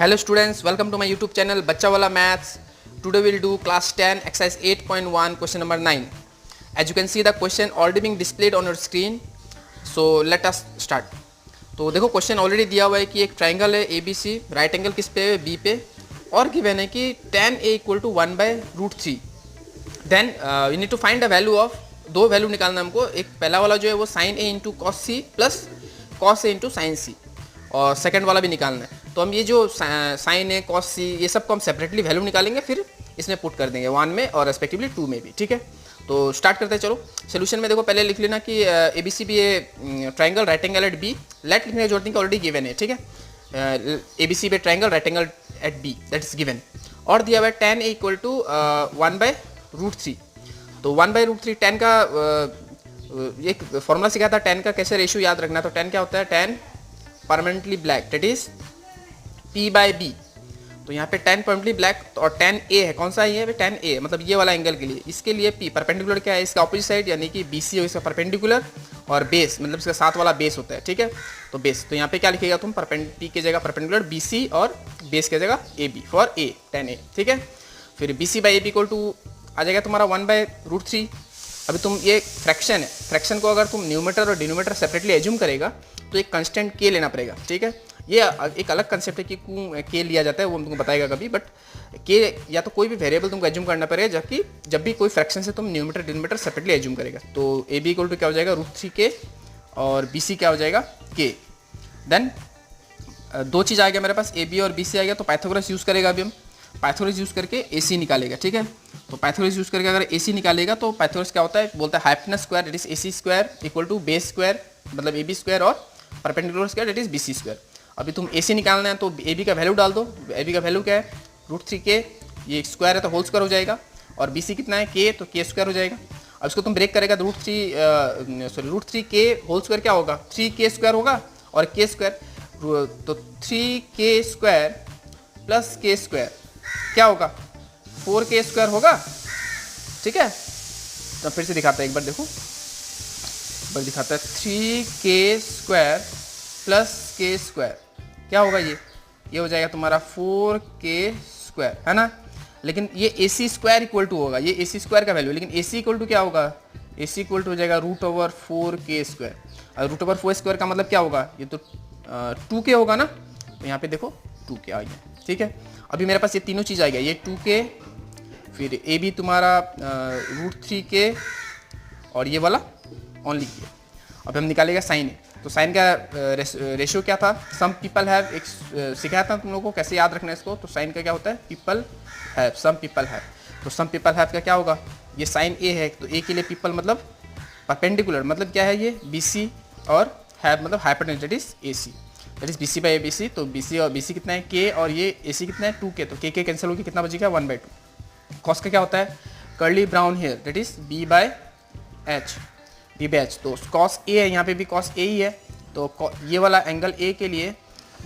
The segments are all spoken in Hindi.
Hello students, welcome to my YouTube channel Bachcha Wala Maths. Today we'll do class 10 exercise 8.1 question number 9. As you can see the question already being displayed on your screen. So let us start. तो देखो क्वेश्चन ऑलरेडी दिया हुआ है कि एक ट्राइंगल है ABC, राइट एंगल किस पे है B पे, और गिवन है कि tan A equal to 1/√3. Then you need to find the value of, दो वैल्यू निकालना हमको. एक पहला वाला जो है वो sin A into cos C plus cos A into sin C, और सेकंड वाला भी निकालना है. तो हम ये जो साइन है cos C ये सब को हम सेपरेटली वैल्यू निकालेंगे, फिर इसमें पुट कर देंगे 1 में और रेस्पेक्टिवली 2 में भी. ठीक है, तो स्टार्ट करते हैं. चलो सोल्यूशन में देखो पहले लिख लेना कि ABC भी है triangle right angle at B. Let लिखने की जरूरत नहीं, ऑलरेडी गिवन है. ठीक है, ABC भी triangle right angle at B, that is given. और दिया हुआ है tan A इक्वल टू 1/√3. तो 1/√3 tan का एक फॉर्मूला सिखाया था tan का कैसे रेशियो याद रखना. तो tan क्या होता है, tan permanently black that is P/B. तो यहाँ पे tan परमानेंटली ब्लैक और tan A है, कौन सा ये है, tan A मतलब ये वाला एंगल के लिए. इसके लिए P परपेंडिकुलर क्या है, इसका ऑपोजिट साइड यानी कि BC हो इसका परपेंडिकुलर, और बेस मतलब इसका साथ वाला बेस होता है. ठीक है, तो बेस, तो यहाँ पे क्या लिखेगा तुम, P की जगह परपेंडिकुलर BC और बेस की जगह AB for A, tan A. ठीक है, फिर BC/AB इक्वल टू आ जाएगा तुम्हारा 1/√3. अभी तुम ये फ्रैक्शन है, फ्रैक्शन को अगर तुम न्यूमरेटर और डिनोमिनेटर सेपरेटली एज्यूम करेगा तो एक कांस्टेंट K लेना पड़ेगा. ठीक है, ये एक अलग कंसेप्ट है कि क्यों K लिया जाता है, वो तुमको बताएगा कभी. बट K या तो कोई भी वेरिएबल तुमको एज्यूम करना पड़ेगा, जबकि जब भी कोई फ्रैक्शन से तुम न्यूमरेटर डिनोमिनेटर सेपरेटली एज्यूम करेगा. तो AB इक्वल टू क्या हो जाएगा √3K और BC क्या हो जाएगा K. देन दो चीज़ आ गया मेरे पास, AB और BC आ गया. तो पाइथागोरस यूज़ करेगा. अभी हम पाइथागोरस यूज़ करके AC निकालेगा. ठीक है, तो पाइथागोरस यूज़ करके अगर AC निकालेगा तो पाइथागोरस क्या होता है, बोलता है hypotenuse square that is AC square equal to base square मतलब AB स्क्वायर और perpendicular square that is BC square. अभी तुम AC निकालना है तो AB का वैल्यू डाल दो. AB का वैल्यू क्या है, √3K, ये स्क्वायर है तो होल स्क्वायर हो जाएगा, और BC कितना है K, तो K स्क्वायर हो जाएगा. अब इसको तुम ब्रेक करेगा तो √3K होल स्क्वायर क्या होगा, 3K स्क्वायर होगा, और K स्क्वायर तो 3K square plus K square क्या होगा, 4K स्क्वायर होगा. ठीक है, तो फिर से दिखाता है एक बार, देखो एक बार दिखाता है. 3K square plus K square क्या होगा, ये हो जाएगा तुम्हारा 4K स्क्वायर, है ना. लेकिन ये AC स्क्वायर इक्वल टू होगा, ये AC स्क्वायर का वैल्यू, लेकिन AC इक्वल टू क्या होगा, AC इक्वल टू हो जाएगा √4K स्क्वायर. और √4 स्क्वायर का मतलब क्या होगा, ये तो 2K होगा ना. तो यहाँ पे देखो 2K आ गया. ठीक है, अभी मेरे पास ये तीनों चीज़ आ गया, ये 2K, फिर AB तुम्हारा √3K और ये वाला ओनली K. अब हम निकालेगा साइन ए. तो साइन का रेशियो क्या था, सम पीपल हैव, एक सिखाया था तुम लोगों को कैसे याद रखना है इसको. तो साइन का क्या होता है, people have, some people have. तो सम पीपल हैव का क्या होगा, ये साइन ए है तो ए के लिए पीपल मतलब परपेंडिकुलर मतलब क्या है, ये BC, और हैव मतलब hypotenuse that is AC, that is BC/ABC. तो BC और BC कितना है K, और ये AC कितना है 2K. तो K कैंसिल होगी, कितना बचेगा 1/2. कॉस का क्या होता है, curly brown hair that is B/H. तो cos A है, यहाँ पे भी cos A ही है. तो ये वाला एंगल A के लिए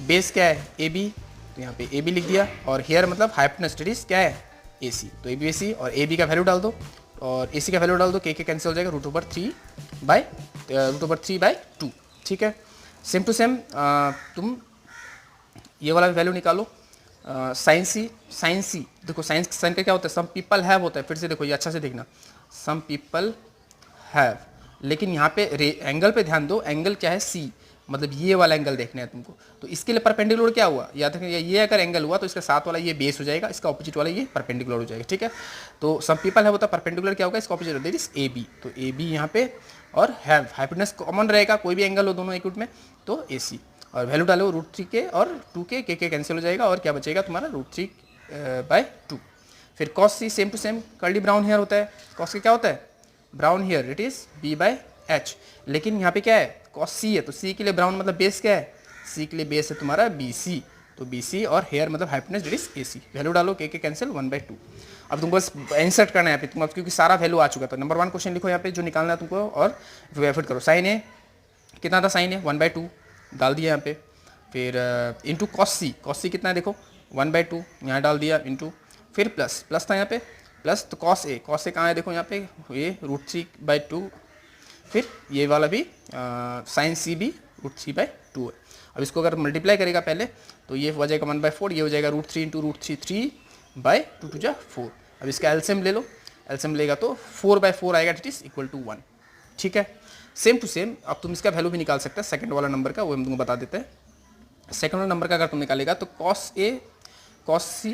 बेस क्या है AB, तो यहाँ पे AB लिख दिया, और हेयर मतलब हाइपोटेनस दैट इज क्या है AC. तो ABC और AB का वैल्यू डाल दो, और AC का वैल्यू डाल दो, K कैंसिल हो जाएगा √3/2. ठीक है, सेम टू सेम तुम ये वाला वैल्यू निकालो. साइन सी देखो, साइन का क्या होता है, सम पीपल हैव होता है. फिर से देखो ये अच्छा से देखना, सम पीपल हैव, लेकिन यहाँ पे एंगल पे ध्यान दो, एंगल क्या है C, मतलब ये वाला एंगल देखना है तुमको. तो इसके लिए परपेंडिकुलर क्या हुआ, याद रखना, ये अगर एंगल हुआ तो इसका साथ वाला ये बेस हो जाएगा, इसका ऑपोजिट वाला ये परपेंडिकुलर हो जाएगा. ठीक है, तो सम पीपल हैव होता है परपेंडिकुलर क्या होगा, इसका ऑपोजिट दैट इज AB. तो AB यहाँ पे, और हैव हाइपोटेनस कॉमन रहेगा, कोई भी एंगल हो दोनों इक्वल में, तो AC. और वैल्यू डालो √3K और 2K, K कैंसिल हो जाएगा, और क्या बचेगा तुम्हारा √3/2. फिर cos C same to same, curly brown hair होता है. cos का क्या होता है, brown here it is B/H. लेकिन यहाँ पे क्या है, cos C है, तो C के लिए ब्राउन मतलब बेस क्या है, C के लिए बेस है तुम्हारा BC. तो BC और हेयर मतलब hypotenuse that is AC. Value डालो, K कैंसिल 1/2. अब तुमको बस इंसर्ट करना है यहाँ पे तुम, क्योंकि सारा वैल्यू आ चुका था. नंबर 1 क्वेश्चन लिखो यहाँ पे जो निकालना है तुमको, और एफर्ट करो. साइन ए कितना था, साइन ए 1/2 डाल दिया यहाँ पे. फिर इंटू cos C कितना है देखो 1/2 यहाँ डाल दिया, इंटू फिर प्लस था यहाँ पे प्लस, तो cos A कहाँ है देखो यहाँ पे, ये √3/2. फिर ये वाला भी साइन C भी √3/2 है. अब इसको अगर मल्टीप्लाई करेगा पहले तो ये हो जाएगा 1/4, ये हो जाएगा √3 इंटू √3 3/2 2 जा 4। अब इसका एलसीएम ले लो, एलसीएम लेगा तो 4/4 आएगा, इट इज इक्वल टू 1। ठीक है, सेम टू सेम अब तुम इसका वैल्यू भी निकाल सकते हैं सेकंड वाला नंबर का, वो हम तुमको बता देते हैं। सेकंड वाला नंबर का अगर तुम निकालेगा तो cos A cos C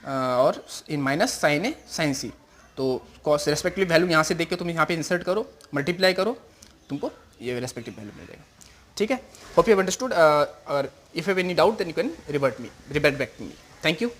और इन minus sin A sin C, तो cos रेस्पेक्टिव वैल्यू यहाँ से देख के तुम यहाँ पे इंसर्ट करो, मल्टीप्लाई करो, तुमको ये रेस्पेक्टिव वैल्यू मिल जाएगा। ठीक है, होप यू हैव अंडरस्टूड। और if you have any doubt then you can revert back to me. Thank you.